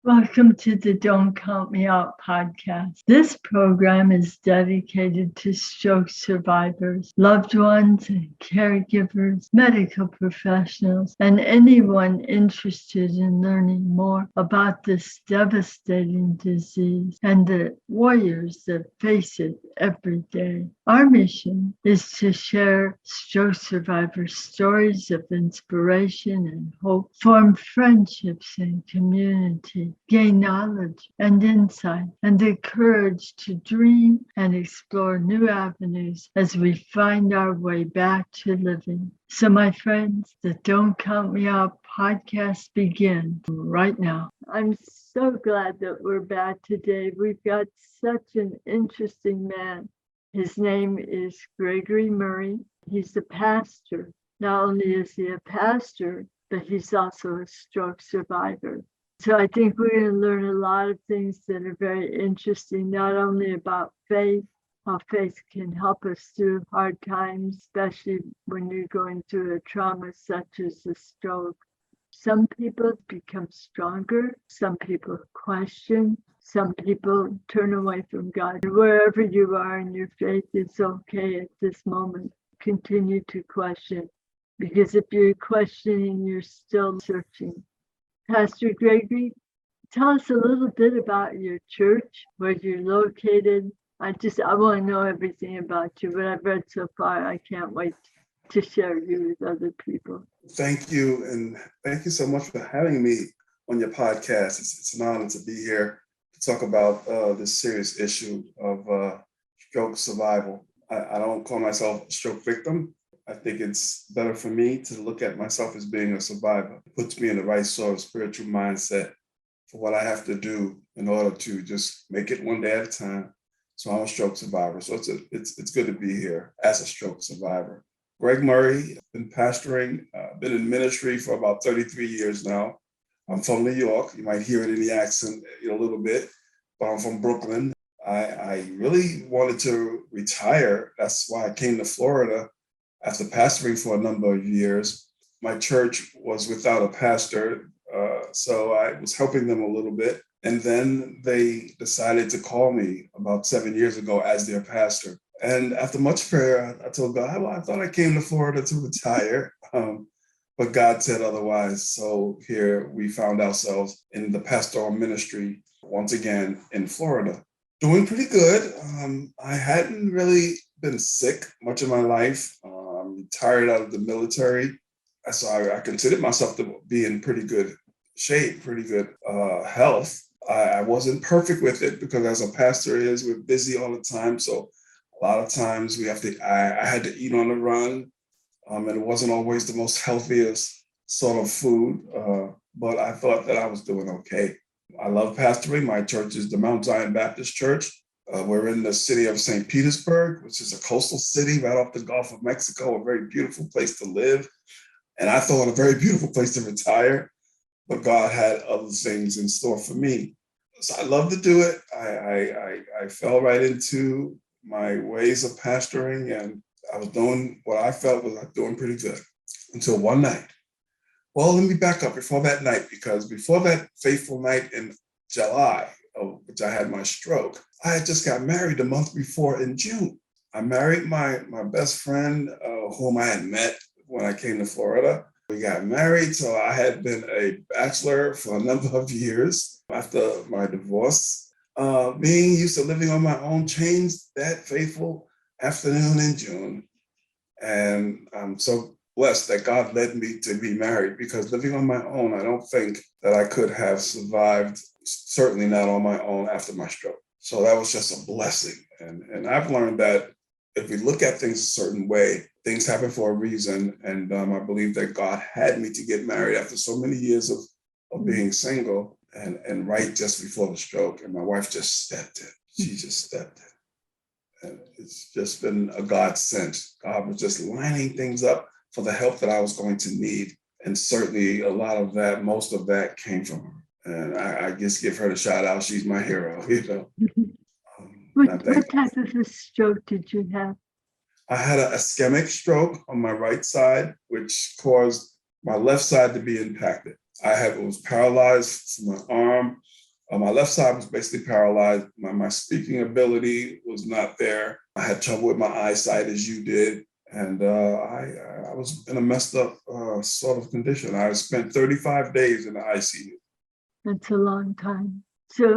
Welcome to the Don't Count Me Out podcast. This program is dedicated to stroke survivors, loved ones, and caregivers, medical professionals, and anyone interested in learning more about this devastating disease and the warriors that face it every day. Our mission is to share stroke survivors' stories of inspiration and hope, form friendships and community, gain knowledge and insight, and the courage to dream and explore new avenues as we find our way back to living. So, my friends, the Don't Count Me Out podcast begins right now. I'm so glad that we're back today. We've got such an interesting man. His name is Gregory Murray. He's a pastor. Not only is he a pastor, but he's also a stroke survivor. So I think we're going to learn a lot of things that are very interesting, not only about faith, how faith can help us through hard times, especially when you're going through a trauma such as a stroke. Some people become stronger. Some people question. Some people turn away from God. Wherever you are in your faith, it's okay at this moment. Continue to question, because if you're questioning, you're still searching. Pastor Gregory, tell us a little bit about your church, where you're located. I want to know everything about you. What I've read so far, I can't wait to share you with other people. Thank you. And thank you so much for having me on your podcast. It's an honor to be here to talk about this serious issue of stroke survival. I don't call myself a stroke victim. I think it's better for me to look at myself as being a survivor. It puts me in the right sort of spiritual mindset for what I have to do in order to just make it one day at a time. So I'm a stroke survivor. So it's good to be here as a stroke survivor. Greg Murray, been pastoring, been in ministry for about 33 years now. I'm from New York. You might hear it in the accent a little bit, but I'm from Brooklyn. I really wanted to retire. That's why I came to Florida after pastoring for a number of years. My church was without a pastor, so I was helping them a little bit. And then they decided to call me about 7 years ago as their pastor. And after much prayer, I told God, well, I thought I came to Florida to retire, but God said otherwise. So here we found ourselves in the pastoral ministry once again in Florida. Doing pretty good. I hadn't really been sick much of my life. I'm retired out of the military. So I considered myself to be in pretty good shape, pretty good health. I wasn't perfect with it because as a pastor we're busy all the time. So a lot of times I had to eat on the run. And it wasn't always the most healthiest sort of food, but I thought that I was doing okay. I love pastoring. My church is the Mount Zion Baptist Church. We're in the city of St. Petersburg, which is a coastal city right off the Gulf of Mexico, a very beautiful place to live. And I thought a very beautiful place to retire, but God had other things in store for me. So I love to do it. I fell right into my ways of pastoring, and I was doing what I felt was doing pretty good until one night. Well, let me back up before that night, because before that fateful night in July, of which I had my stroke, I had just got married a month before in June. I married my best friend, whom I had met when I came to Florida. We got married, so I had been a bachelor for a number of years after my divorce. Being used to living on my own changed that fateful afternoon in June. And I'm so blessed that God led me to be married, because living on my own, I don't think that I could have survived, certainly not on my own after my stroke. So that was just a blessing. And I've learned that if we look at things a certain way, things happen for a reason. And I believe that God had me to get married after so many years of being single and right just before the stroke. And my wife just stepped in. She just stepped in. And it's just been a godsend. God was just lining things up for the help that I was going to need. And certainly a lot of that, most of that came from her. And I just give her the shout out. She's my hero, What type of a stroke did you have? I had an ischemic stroke on my right side, which caused my left side to be impacted. I was paralyzed from my arm. My left side was basically paralyzed. My speaking ability was not there. I had trouble with my eyesight, as you did. And I was in a messed up sort of condition. I spent 35 days in the ICU. That's a long time. So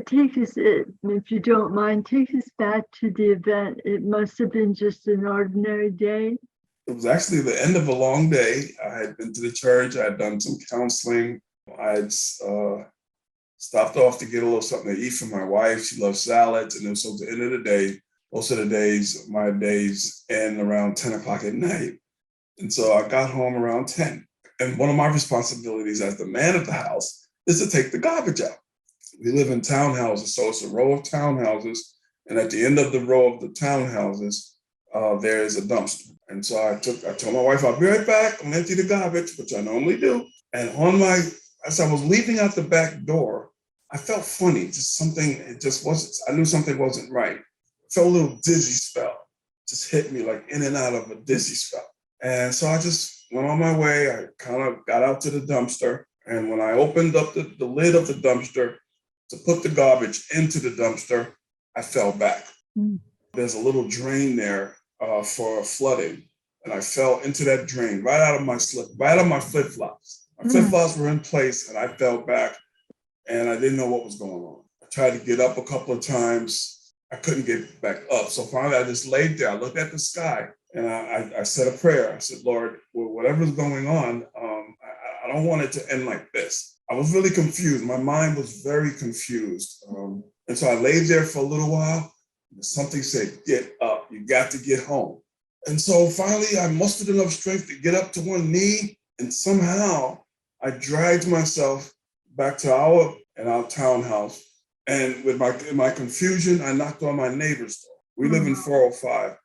take us, if you don't mind, take us back to the event. It must have been just an ordinary day. It was actually the end of a long day. I had been to the church. I had done some counseling. I had stopped off to get a little something to eat for my wife. She loves salads. And then so at the end of the day, most of the days, my days end around 10 o'clock at night. And so I got home around 10. And one of my responsibilities as the man of the house is to take the garbage out. We live in townhouses, so it's a row of townhouses. And at the end of the row of the townhouses, there is a dumpster. And so I told my wife, I'll be right back. I'm gonna empty the garbage, which I normally do. And as I was leaving out the back door, I felt funny, just something, it just wasn't, I knew something wasn't right. I felt a little dizzy spell, just hit me like in and out of a dizzy spell. And so I just went on my way. I kind of got out to the dumpster. And when I opened up the lid of the dumpster to put the garbage into the dumpster, I fell back. Mm. There's a little drain there for flooding. And I fell into that drain right out of my flip-flops. My flip-flops were in place and I fell back and I didn't know what was going on. I tried to get up a couple of times. I couldn't get back up. So finally I just laid there. I looked at the sky and I said a prayer. I said, Lord, whatever's going on, I don't want it to end like this. I was really confused. My mind was very confused. And so I laid there for a little while. And something said, get up. You got to get home. And so finally I mustered enough strength to get up to one knee. And somehow I dragged myself back to our townhouse. And with my confusion, I knocked on my neighbor's door. We live in 405.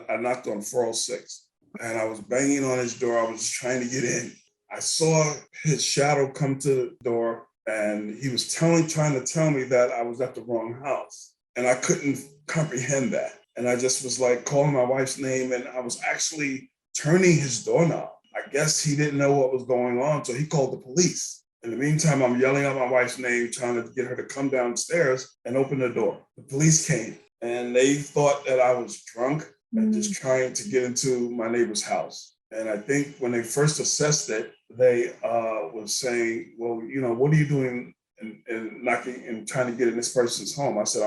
I knocked on 406 and I was banging on his door. I was trying to get in. I saw his shadow come to the door and he was trying to tell me that I was at the wrong house. And I couldn't comprehend that. And I just was like calling my wife's name and I was actually turning his doorknob. I guess he didn't know what was going on, so he called the police. In the meantime, I'm yelling out my wife's name, trying to get her to come downstairs and open the door. The police came and they thought that I was drunk and just trying to get into my neighbor's house. And I think when they first assessed it, they was saying, well, you know, what are you doing and knocking and trying to get in this person's home? I said,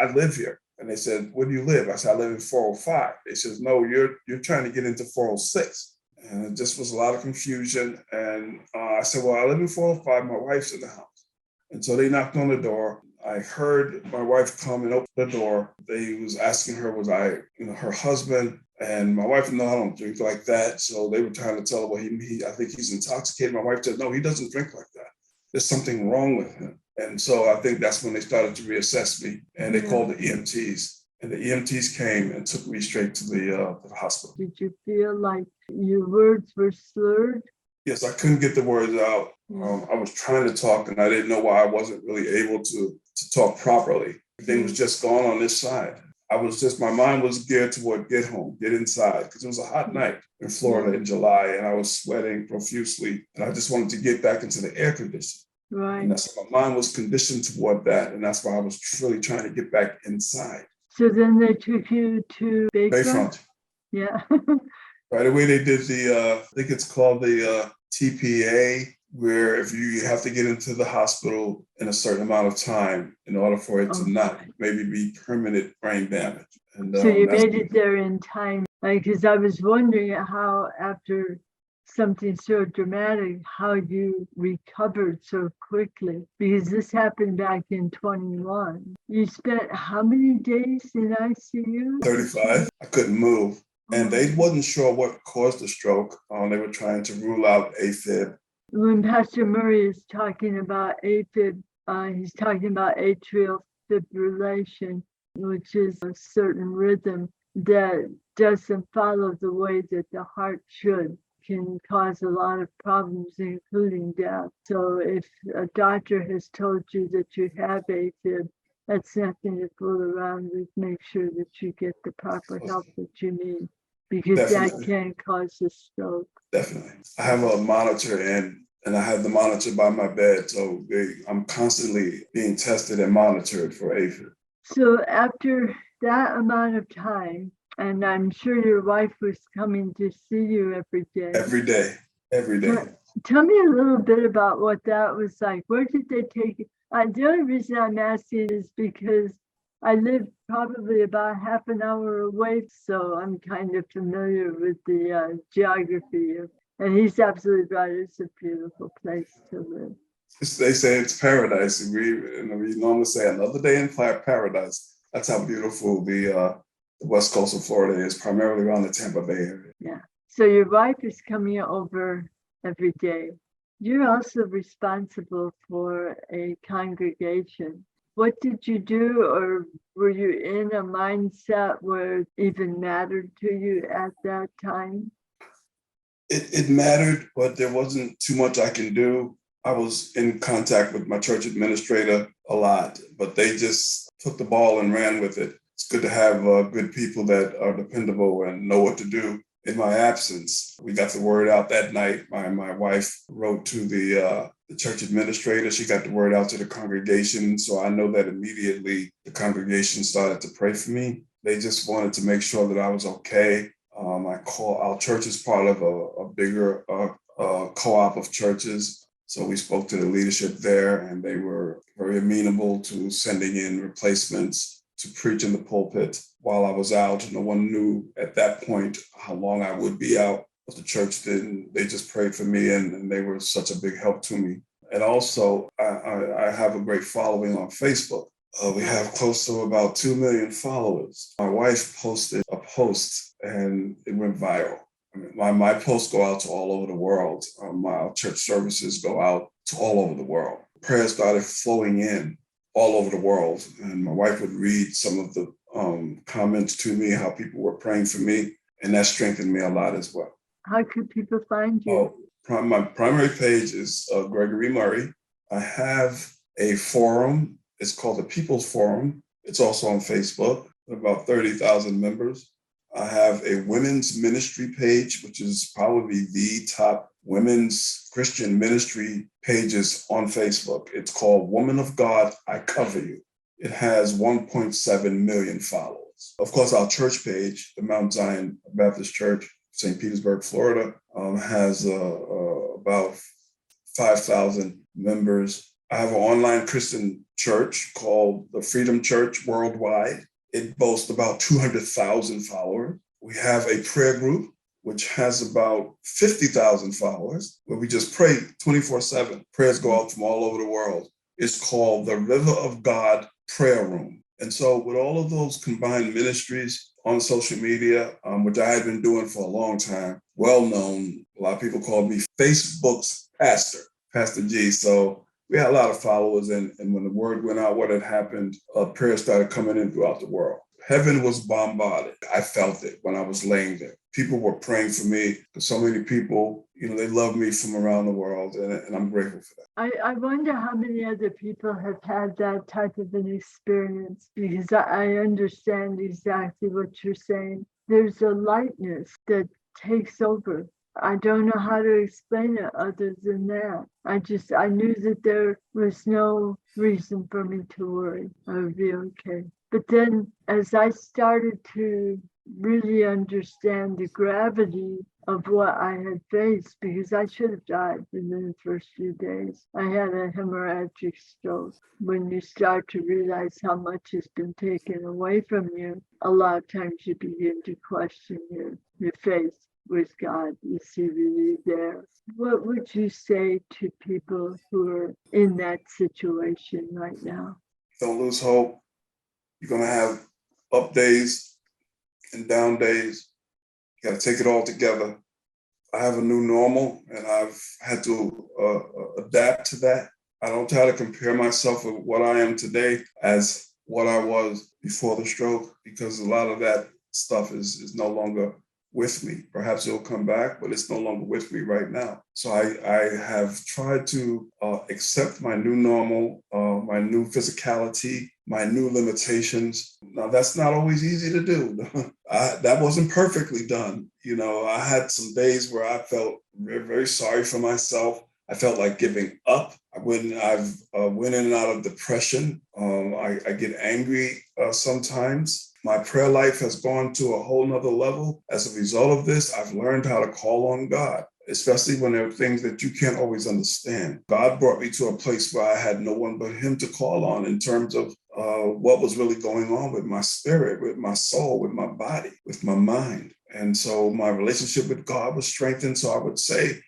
I live here. And they said, where do you live? I said, I live in 405. They said, no, you're trying to get into 406. And it just was a lot of confusion. And I said, well, I live in 405. My wife's in the house. And so they knocked on the door. I heard my wife come and open the door. They was asking her, was I, her husband? And my wife, no, I don't drink like that. So they were trying to tell her, well, I think he's intoxicated. My wife said, no, he doesn't drink like that. There's something wrong with him. And so I think that's when they started to reassess me and they called the EMTs. And the EMTs came and took me straight to the hospital. Did you feel like your words were slurred? Yes, I couldn't get the words out. I was trying to talk and I didn't know why I wasn't really able to talk properly. Everything was just gone on this side. My mind was geared toward get home, get inside, because it was a hot night in Florida in July and I was sweating profusely and I just wanted to get back into the air conditioning. Right. And that's my mind was conditioned toward that. And that's why I was really trying to get back inside. So then they took you to Bayfront. Yeah. Right away they did I think it's called the TPA, where if you have to get into the hospital in a certain amount of time in order for it to not maybe be permanent brain damage. And, so you made it there in time, because I was wondering how after something so dramatic, how you recovered so quickly, because this happened back in 21. You spent how many days in ICU? 35. I couldn't move. And they wasn't sure what caused the stroke. They were trying to rule out AFib. When Pastor Murray is talking about AFib, he's talking about atrial fibrillation, which is a certain rhythm that doesn't follow the way that the heart should, can cause a lot of problems, including death. So if a doctor has told you that you have AFib, that's nothing to fool around with. Make sure that you get the proper help that you need, because that can cause a stroke. Definitely. I have a monitor and and I have the monitor by my bed. So I'm constantly being tested and monitored for aphid. So after that amount of time, and I'm sure your wife was coming to see you every day. Every day, every day. Tell me a little bit about what that was like. Where did they take you? The only reason I'm asking is because I live probably about half an hour away, so I'm kind of familiar with the geography of, and he's absolutely right. It's a beautiful place to live. They say it's paradise. We normally say another day in paradise. That's how beautiful the west coast of Florida is, primarily around the Tampa Bay area. Yeah. So your wife is coming over every day. You're also responsible for a congregation. What did you do, or were you in a mindset where it even mattered to you at that time? It mattered, but there wasn't too much I can do. I was in contact with my church administrator a lot, but they just took the ball and ran with it. It's good to have good people that are dependable and know what to do. In my absence, we got the word out that night. My wife wrote to the church administrator. She got the word out to the congregation. So I know that immediately the congregation started to pray for me. They just wanted to make sure that I was okay. Our church is part of a bigger co-op of churches. So we spoke to the leadership there, and they were very amenable to sending in replacements to preach in the pulpit while I was out. No one knew at that point how long I would be out. But the church didn't. They just prayed for me, and they were such a big help to me. And also, I have a great following on Facebook. We have close to about 2 million followers. My wife posted a post, and it went viral. I mean, my posts go out to all over the world. My church services go out to all over the world. Prayers started flowing in all over the world. And my wife would read some of the comments to me, how people were praying for me. And that strengthened me a lot as well. How could people find you? My primary page is Gregory Murray. I have a forum. It's called the People's Forum. It's also on Facebook, about 30,000 members. I have a women's ministry page, which is probably the top women's Christian ministry pages on Facebook. It's called Woman of God, I Cover You. It has 1.7 million followers. Of course, our church page, the Mount Zion Baptist Church, St. Petersburg, Florida, has about 5,000 members. I have an online Christian church called the Freedom Church Worldwide. It boasts about 200,000 followers. We have a prayer group, which has about 50,000 followers, where we just pray 24/7. Prayers go out from all over the world. It's called the River of God Prayer Room. And so with all of those combined ministries on social media, which I had been doing for a long time, well known, a lot of people called me Facebook's pastor, Pastor G. So we had a lot of followers, and when the word went out, what had happened, prayers started coming in throughout the world. Heaven was bombarded. I felt it when I was laying there. People were praying for me. So many people, they love me from around the world, and I'm grateful for that. I wonder how many other people have had that type of an experience, because I understand exactly what you're saying. There's a lightness that takes over. I don't know how to explain it other than that. I knew that there was no reason for me to worry. I would be okay. But then as I started to really understand the gravity of what I had faced, because I should have died within the first few days. I had a hemorrhagic stroke. When you start to realize how much has been taken away from you, a lot of times you begin to question your faith with God. Is he really there? What would you say to people who are in that situation right now? Don't lose hope. You're going to have up days and down days. You got to take it all together. I have a new normal, and I've had to adapt to that. I don't try to compare myself with what I am today as what I was before the stroke, because a lot of that stuff is no longer with me. Perhaps it'll come back, but it's no longer with me right now. So I have tried to accept my new normal, my new physicality, my new limitations. Now, that's not always easy to do. That wasn't perfectly done. I had some days where I felt very, very sorry for myself. I felt like giving up. I've went in and out of depression. I get angry sometimes. My prayer life has gone to a whole nother level. As a result of this, I've learned how to call on God, especially when there are things that you can't always understand. God brought me to a place where I had no one but him to call on in terms of what was really going on with my spirit, with my soul, with my body, with my mind. And so my relationship with God was strengthened. So I would say,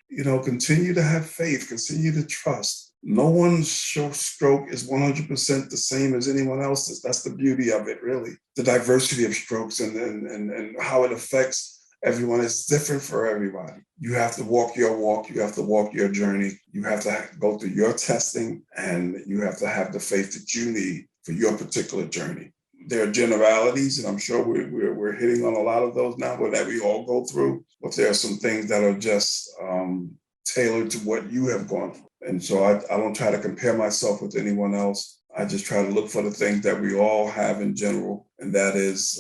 continue to have faith, continue to trust. No one's stroke is 100% the same as anyone else's. That's the beauty of it, really. The diversity of strokes and how it affects everyone is different for everybody. You have to walk your walk. You have to walk your journey. You have to go through your testing, and you have to have the faith that you need for your particular journey. There are generalities, and I'm sure we're hitting on a lot of those now, that we all go through. But there are some things that are just tailored to what you have gone through. And so I don't try to compare myself with anyone else. I just try to look for the things that we all have in general, and that is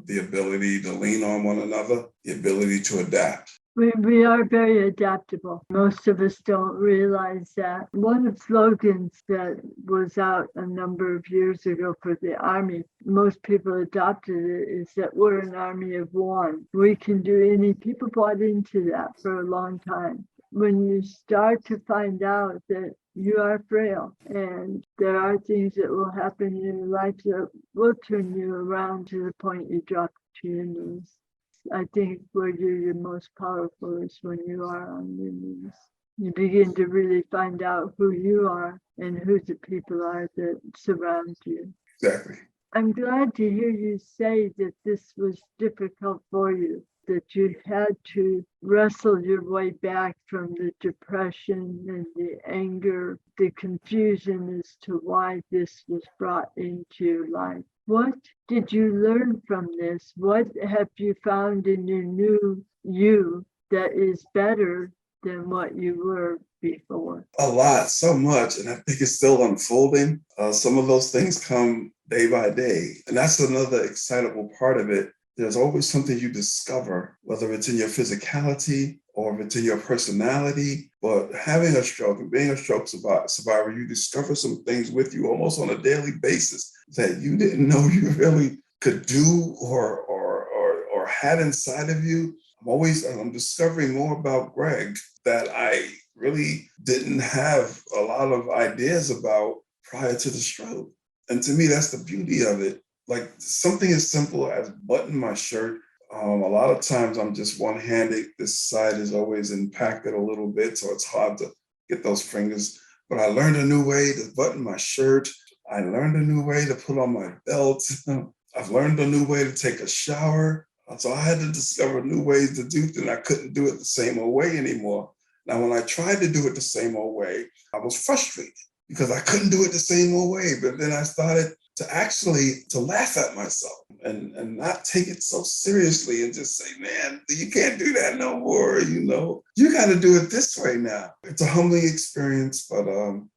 the ability to lean on one another, the ability to adapt. We are very adaptable. Most of us don't realize that. One of the slogans that was out a number of years ago for the Army, most people adopted it, is that we're an army of one. We can do any. People bought into that for a long time. When you start to find out that you are frail and there are things that will happen in your life that will turn you around to the point you drop to your knees. I think where you're most powerful is when you are on your knees. You begin to really find out who you are and who the people are that surround you. Exactly. I'm glad to hear you say that this was difficult for you, that you had to wrestle your way back from the depression and the anger, the confusion as to why this was brought into your life. What did you learn from this? What have you found in your new you that is better than what you were before? A lot, so much, and I think it's still unfolding. Some of those things come day by day, and that's another excitable part of it. There's always something you discover, whether it's in your physicality or if it's in your personality. But having a stroke and being a stroke survivor, you discover some things with you almost on a daily basis that you didn't know you really could do or had inside of you. I'm discovering more about Greg that I really didn't have a lot of ideas about prior to the stroke. And to me, that's the beauty of it. Like something as simple as button my shirt. A lot of times I'm just one-handed. This side is always impacted a little bit, so it's hard to get those fingers. But I learned a new way to button my shirt. I learned a new way to put on my belt. I've learned a new way to take a shower. So I had to discover new ways to do things. I couldn't do it the same old way anymore. Now, when I tried to do it the same old way, I was frustrated because I couldn't do it the same old way. But then I started to laugh at myself and not take it so seriously and just say, man, you can't do that no more. You got to do it this way now. It's a humbling experience, but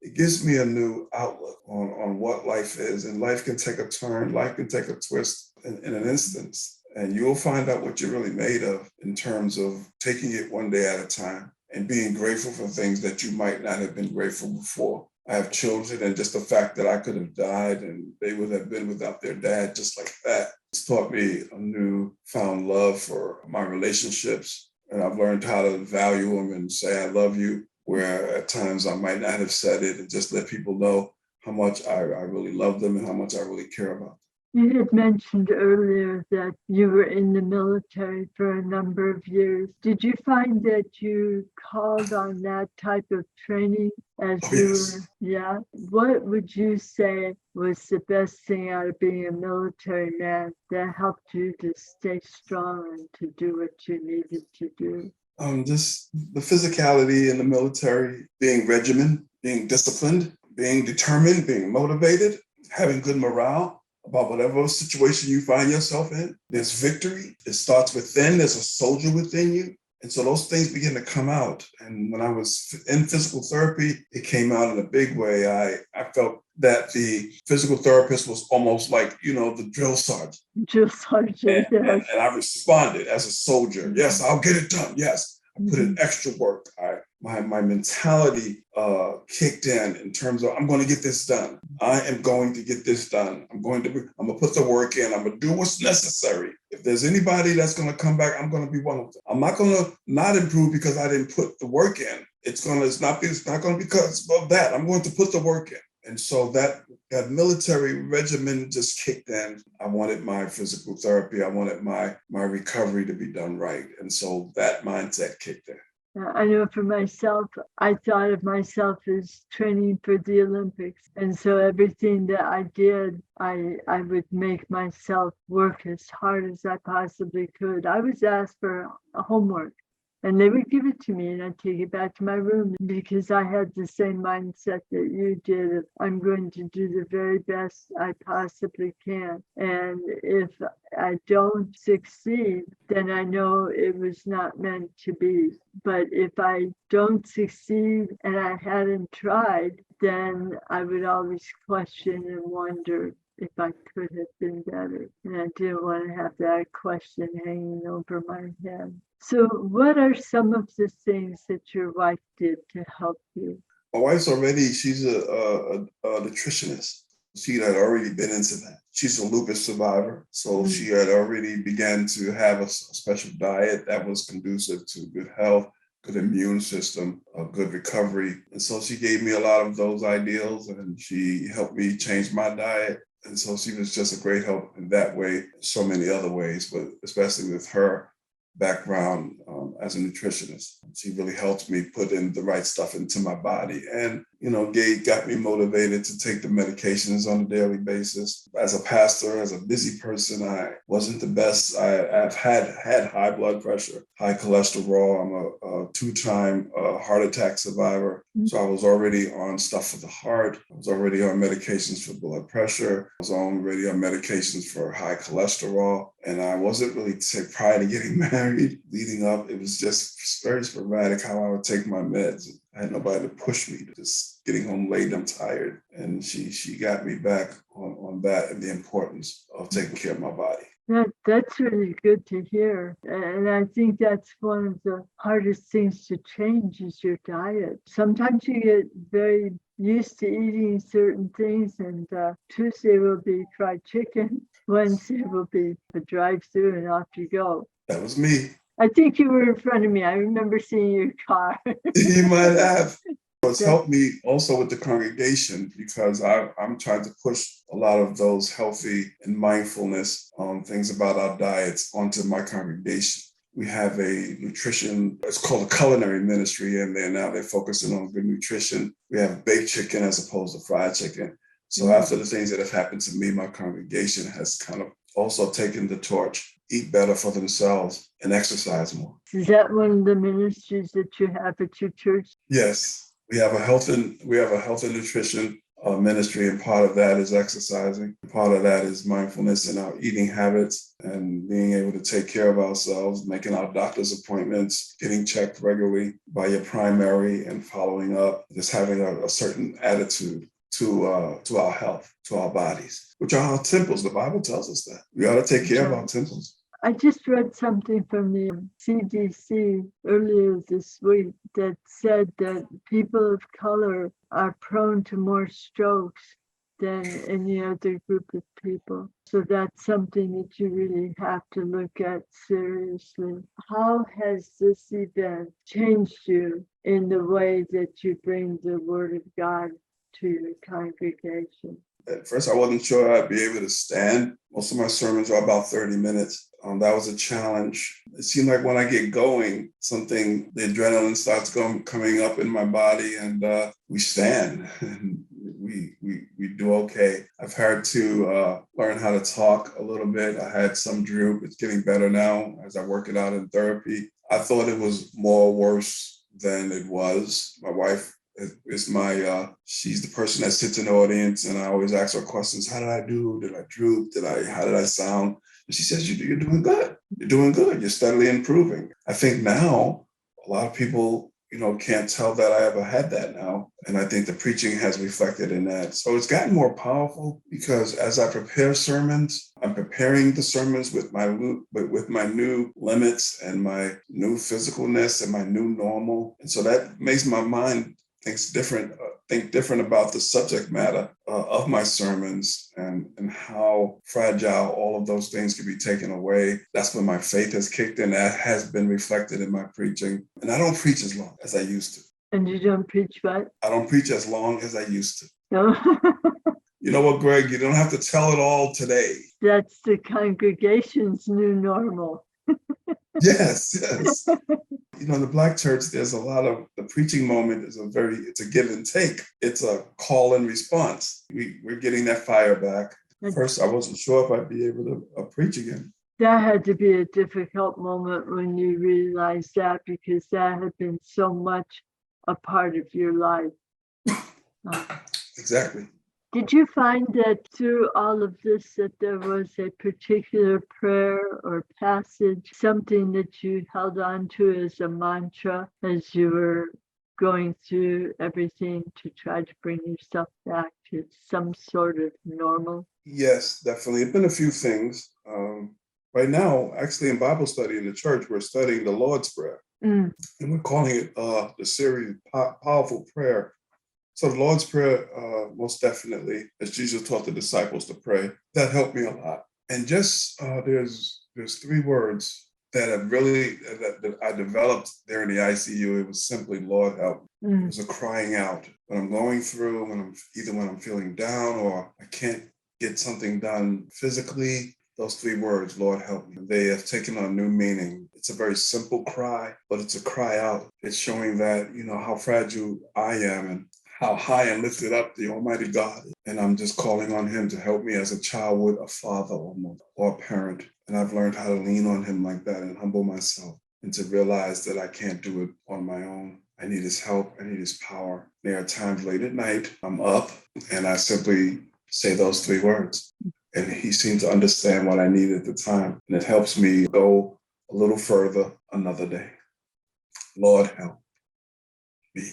it gives me a new outlook on what life is. And life can take a turn. Life can take a twist in an instance. And you'll find out what you're really made of in terms of taking it one day at a time and being grateful for things that you might not have been grateful before. I have children, and just the fact that I could have died and they would have been without their dad just like that, it's taught me a newfound love for my relationships. And I've learned how to value them and say, I love you, where at times I might not have said it, and just let people know how much I really love them and how much I really care about them. You had mentioned earlier that you were in the military for a number of years. Did you find that you called on that type of training as you were? Yeah. What would you say was the best thing out of being a military man that helped you to stay strong and to do what you needed to do? Just the physicality in the military, being regimented, being disciplined, being determined, being motivated, having good morale about whatever situation you find yourself in. There's victory. It starts within. There's a soldier within you. And so those things begin to come out. And when I was in physical therapy, it came out in a big way. I felt that the physical therapist was almost like, the drill sergeant. Drill sergeant, yes. And I responded as a soldier. Yes, I'll get it done. Yes. I put in extra work. I my mentality kicked in terms of I'm going to get this done. I am going to get this done. I'm going to put the work in. I'm going to do what's necessary. If there's anybody that's going to come back, I'm going to be one of them. I'm not going to not improve because I didn't put the work in. It's not going to be because of that. I'm going to put the work in. And so that military regimen just kicked in. I wanted my physical therapy. I wanted my recovery to be done right. And so that mindset kicked in. I know for myself, I thought of myself as training for the Olympics. And so everything that I did, I would make myself work as hard as I possibly could. I was asked for homework. And they would give it to me and I'd take it back to my room because I had the same mindset that you did. Of, I'm going to do the very best I possibly can. And if I don't succeed, then I know it was not meant to be. But if I don't succeed and I hadn't tried, then I would always question and wonder if I could have been better. And I didn't want to have that question hanging over my head. So what are some of the things that your wife did to help you? My wife's she's a nutritionist. She had already been into that. She's a lupus survivor. So she had already began to have a special diet that was conducive to good health, good immune system, a good recovery. And so she gave me a lot of those ideals and she helped me change my diet. And so she was just a great help in that way, so many other ways, but especially with her background as a nutritionist. She really helped me put in the right stuff into my body and, got me motivated to take the medications on a daily basis. As a pastor, as a busy person, I wasn't the best. I've had high blood pressure, high cholesterol. I'm a two-time heart attack survivor. So I was already on stuff for the heart. I was already on medications for blood pressure. I was already on medications for high cholesterol. And I wasn't really prior to getting married, leading up, it was just very sporadic how I would take my meds. I had nobody to push me to just getting home late, I'm tired. And she got me back on that and the importance of taking care of my body. That's really good to hear. And I think that's one of the hardest things to change is your diet. Sometimes you get very used to eating certain things and Tuesday will be fried chicken. Wednesday will be a drive-through and off you go. That was me. I think you were in front of me. I remember seeing your car. You might have. It's helped me also with the congregation because I'm trying to push a lot of those healthy and mindfulness things about our diets onto my congregation. We have a nutrition, it's called a culinary ministry, and they're focusing on good nutrition. We have baked chicken as opposed to fried chicken. So after the things that have happened to me, my congregation has kind of also taken the torch, eat better for themselves and exercise more. Is that one of the ministries that you have at your church? Yes. We have a health and nutrition ministry, and part of that is exercising. Part of that is mindfulness in our eating habits and being able to take care of ourselves, making our doctor's appointments, getting checked regularly by your primary and following up, just having a certain attitude to our health, to our bodies, which are our temples. The Bible tells us that. We ought to take care of our temples. I just read something from the CDC earlier this week that said that people of color are prone to more strokes than any other group of people. So that's something that you really have to look at seriously. How has this event changed you in the way that you bring the Word of God to your congregation? At first, I wasn't sure I'd be able to stand. Most of my sermons are about 30 minutes. That was a challenge. It seemed like when I get going, the adrenaline starts coming up in my body, and we stand and we do okay. I've had to learn how to talk a little bit. I had some droop. It's getting better now as I work it out in therapy. I thought it was more worse than it was. My wife is she's the person that sits in the audience, and I always ask her questions. How did I do? Did I droop? How did I sound? And she says, you're doing good. You're doing good. You're steadily improving. I think now a lot of people can't tell that I ever had that now. And I think the preaching has reflected in that. So it's gotten more powerful because as I prepare sermons, I'm preparing the sermons with my new limits and my new physicalness and my new normal. And so that makes my mind think different about the subject matter of my sermons and how fragile all of those things can be taken away. That's when my faith has kicked in. That has been reflected in my preaching. And I don't preach as long as I used to. And you don't preach what? I don't preach as long as I used to. No. You know what, Greg? You don't have to tell it all today. That's the congregation's new normal. Yes. In the Black church, there's a lot of the preaching moment it's a give and take. It's a call and response. We're getting that fire back. First, I wasn't sure if I'd be able to preach again. That had to be a difficult moment when you realized that, because that had been so much a part of your life. Exactly. Did you find that through all of this that there was a particular prayer or passage, something that you held on to as a mantra as you were going through everything to try to bring yourself back to some sort of normal? Yes, definitely. It's been a few things. Right now, actually in Bible study in the church, we're studying the Lord's Prayer. And we're calling it the series Powerful Prayer. So the Lord's Prayer, most definitely, as Jesus taught the disciples to pray, that helped me a lot. And just there's 3 words that have really that I developed there in the ICU. It was simply, Lord, help. It was a crying out when I'm going through, when I'm feeling down or I can't get something done physically. Those 3 words, Lord, help me. They have taken on new meaning. It's a very simple cry, but it's a cry out. It's showing that, how fragile I am and how high and lifted up the Almighty God is. And I'm just calling on him to help me as a child would a father or mother or a parent. And I've learned how to lean on him like that and humble myself and to realize that I can't do it on my own. I need his help. I need his power. There are times late at night, I'm up and I simply say those 3 words. And he seemed to understand what I needed at the time. And it helps me go a little further another day. Lord, help me.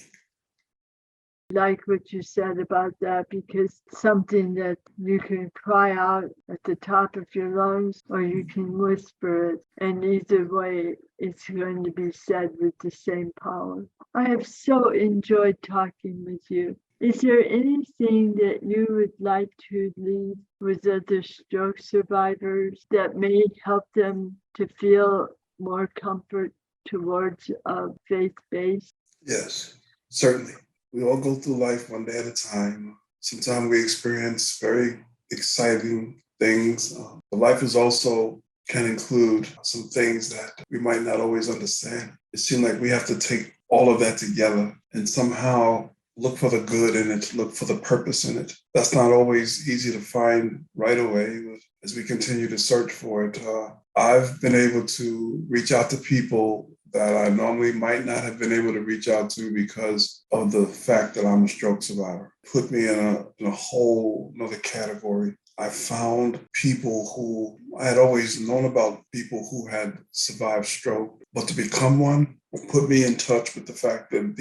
Like what you said about that, because something that you can cry out at the top of your lungs or you can whisper it, and either way it's going to be said with the same power. I have so enjoyed talking with you. Is there anything that you would like to leave with other stroke survivors that may help them to feel more comfort towards faith-based? Yes, certainly. We all go through life one day at a time. Sometimes we experience very exciting things. But life is also can include some things that we might not always understand. It seems like we have to take all of that together and somehow look for the good in it, look for the purpose in it. That's not always easy to find right away, but as we continue to search for it, I've been able to reach out to people that I normally might not have been able to reach out to because of the fact that I'm a stroke survivor. Put me in a whole another category. I found people who I had always known about, people who had survived stroke, but to become one put me in touch with the fact that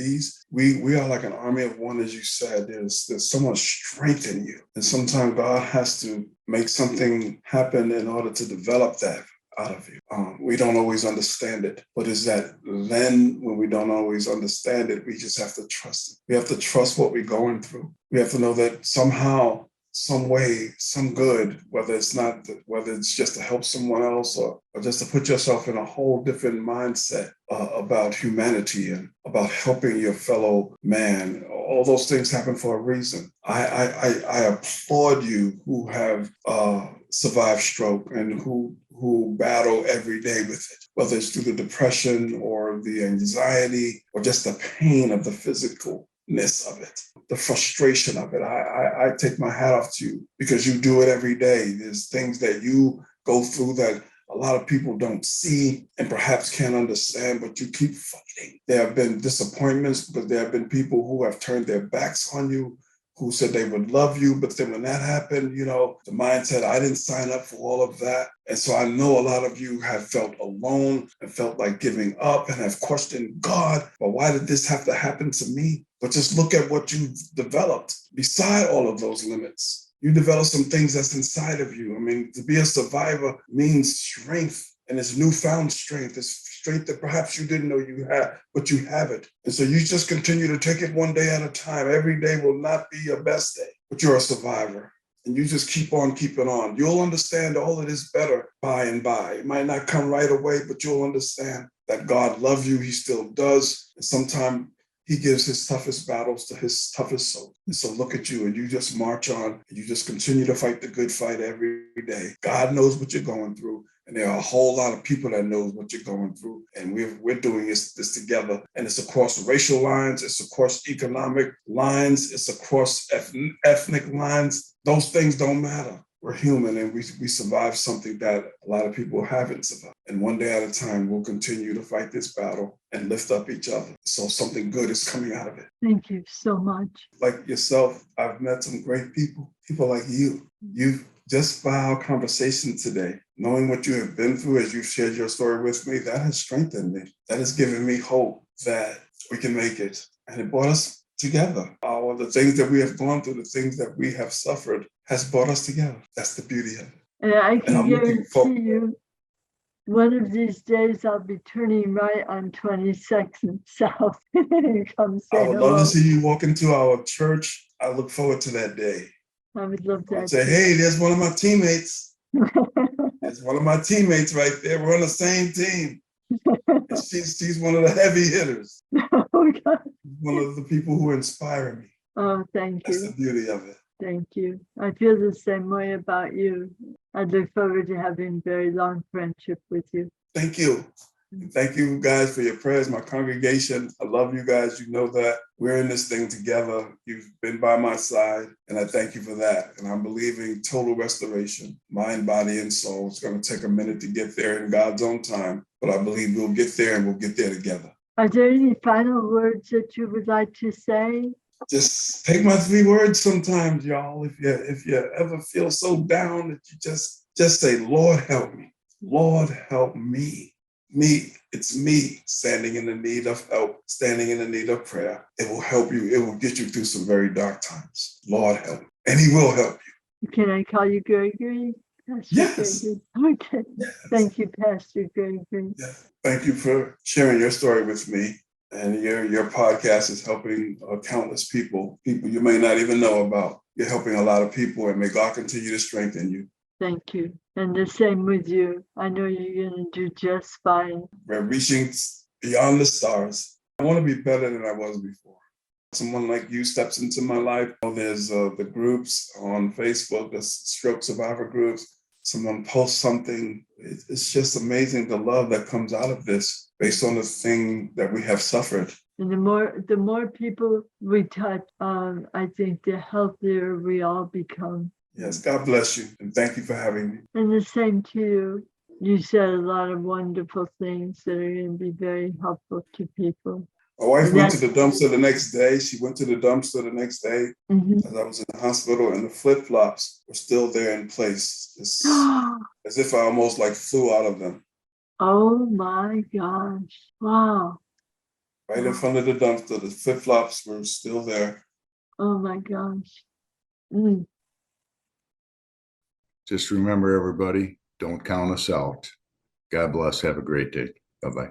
we are like an army of one, as you said. There's so much strength in you, and sometimes God has to make something happen in order to develop that out of you. We don't always understand it, but is that then when we don't always understand it, we just have to trust it. We have to trust what we're going through. We have to know that somehow, some way, some good, whether it's just to help someone else or just to put yourself in a whole different mindset about humanity and about helping your fellow man. All those things happen for a reason. I applaud you who have survived stroke and who battle every day with it, whether it's through the depression or the anxiety or just the pain of the physicalness of it, the frustration of it. I take my hat off to you because you do it every day. There's things that you go through that a lot of people don't see and perhaps can't understand, but you keep fighting. There have been disappointments because there have been people who have turned their backs on you, who said they would love you, but then when that happened, the mindset, I didn't sign up for all of that. And so I know a lot of you have felt alone and felt like giving up and have questioned God, but why did this have to happen to me? But just look at what you've developed beside all of those limits. You develop some things that's inside of you. I mean, to be a survivor means strength, and it's newfound strength. It's strength that perhaps you didn't know you had, but you have it. And so you just continue to take it one day at a time. Every day will not be your best day, but you're a survivor. And you just keep on keeping on. You'll understand all of this better by and by. It might not come right away, but you'll understand that God loves you. He still does. And sometimes he gives his toughest battles to his toughest soul. And so look at you, and you just march on, and you just continue to fight the good fight every day. God knows what you're going through. And there are a whole lot of people that knows what you're going through. And we're doing this together. And it's across racial lines. It's across economic lines. It's across ethnic lines. Those things don't matter. We're human, and we survive something that a lot of people haven't survived. And one day at a time, we'll continue to fight this battle and lift up each other. So something good is coming out of it. Thank you so much. Like yourself, I've met some great people like you. You've just by our conversation today, knowing what you have been through as you've shared your story with me, that has strengthened me. That has given me hope that we can make it. And it brought us together. All the things that we have gone through, the things that we have suffered, has brought us together. That's the beauty of it. And I can guarantee you, one of these days I'll be turning right on 22nd South. Come say I would love to see you walk into our church. I look forward to that day. I would love that. I'd say, hey, there's one of my teammates. There's one of my teammates right there. We're on the same team. She's one of the heavy hitters. Oh, God. One of the people who inspire me. Oh, thank you. That's the beauty of it. Thank you. I feel the same way about you. I look forward to having a very long friendship with you. Thank you. And thank you guys for your prayers, my congregation. I love you guys. You know that we're in this thing together. You've been by my side, and I thank you for that. And I'm believing total restoration, mind, body, and soul. It's going to take a minute to get there in God's own time, but I believe we'll get there, and we'll get there together. Are there any final words that you would like to say? Just take my 3 words sometimes, y'all. If you ever feel so down that you just say, Lord, help me. Lord, help me. It's me standing in the need of help, standing in the need of prayer. It will help you. It will get you through some very dark times. Lord, help me. And he will help you. Can I call you Gregory? Pastor Yes. Gregory? Okay. Yes. Thank you, Pastor Gregory. Yeah. Thank you for sharing your story with me. And your podcast is helping countless people you may not even know about. You're helping a lot of people, and may God continue to strengthen you. Thank you. And the same with you. I know you're going to do just fine. We're reaching beyond the stars. I want to be better than I was before. Someone like you steps into my life. There's the groups on Facebook, the stroke survivor groups. Someone posts something. It's just amazing the love that comes out of this based on the thing that we have suffered. And the more people we touch, I think the healthier we all become. Yes, God bless you. And thank you for having me. And the same to you. You said a lot of wonderful things that are going to be very helpful to people. My wife went to the dumpster the next day. She went to the dumpster the next day Mm-hmm. as I was in the hospital, and the flip-flops were still there in place. It's as if I almost flew out of them. Oh my gosh. Wow. Right in front of the dumpster, the flip-flops were still there. Oh my gosh. Mm. Just remember, everybody, don't count us out. God bless. Have a great day. Bye-bye.